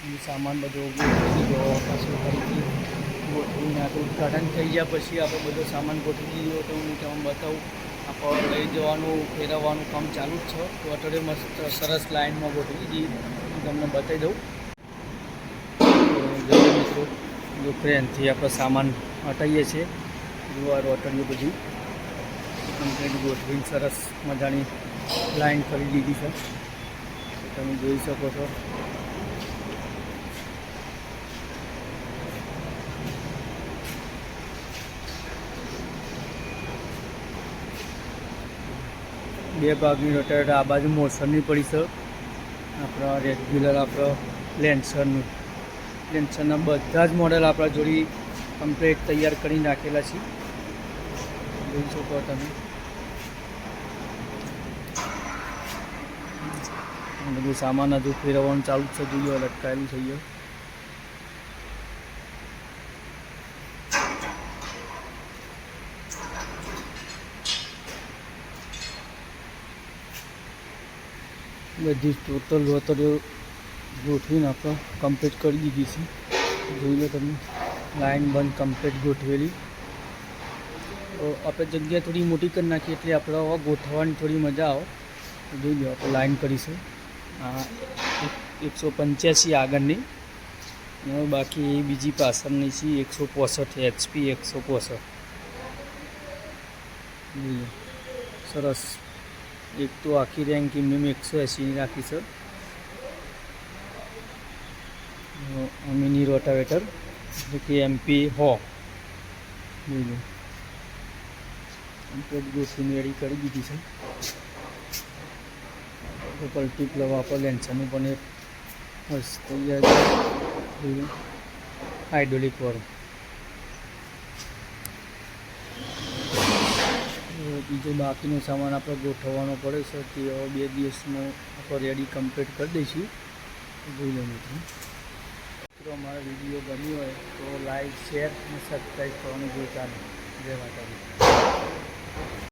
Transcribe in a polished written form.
સામાન બધો ગોઠવી દીધો પાછું ફરીથી ગોઠવીને આ ઉદઘાટન થઈ ગયા પછી આપણે બધો સામાન ગોઠવી દીધો તો હું તમને બતાવું. આપણે લઈ જવાનું ફેરવવાનું કામ ચાલુ જ છે. તો અટડે મસ્ત સરસ લાઇનમાં ગોઠવી દીધી હું તમને બતાવી દઉં. તો જો મિત્રો જો ટ્રેનથી આપણે સામાન હટાવીએ છીએ. જુઓ રોટરીઓ બધી કમ્પ્લીટ ગોઠવીને સરસ મજાની લાઈન કરી દીધી છે. તમે જોઈ શકો છો. બે ભાગની રોટેટર આ બાજુ મોશનની પડી છે. આપણા રેગ્યુલર આપણા લેન્સરના બધા જ મોડેલ આપણા જોડી કમ્પ્લીટ તૈયાર કરી નાખેલા છે. જોઈ શકો તમે. બધું સામાન હજુ ફેરવવાનું ચાલુ જ છે. જોઈએ લટકાયેલું થઈ ગયું. બધી ટોટલ રોટરીઓ ગોઠવીને આપણે કમ્પ્લીટ કરી દીધી છે. જોઈ લો તમે. લાઈન બંધ કમ્પ્લીટ ગોઠવેલી. તો આપણે જગ્યા થોડી મોટી કરી નાખીએ એટલે આપણે ગોઠવવાની થોડી મજા આવે. જોઈ લો આપણે લાઈન કરીશું. આ 185 આગળની, બાકી બીજી પાછળની છે 165 HP 165. સરસ. એક તો આખી રેન્ક એમની 180ની રાખી છે. મિની રોટાવેટર એટલે કે MP હો. બીજું કમ્પ્લીટ ગોઠવીને રેડી કરી દીધી છે. પલટી પ્લવ આપણે લેન્સરનું પણ એક મસ્ત તૈયાર હાઇડ્રોલિક વાળું. બીજો બાકીનો સામાન આપણે ગોઠવવાનો પડે છે તે હવે 2 દિવસમાં આપણે રેડી કમ્પ્લીટ કરી દઈશું. જોઈ લો મિત્રો. અમારો વિડીયો ગમ્યો હોય તો લાઈક શેર અને સબસ્ક્રાઈબ કરવાનું ભૂલતા નહીં. જય માતાજી.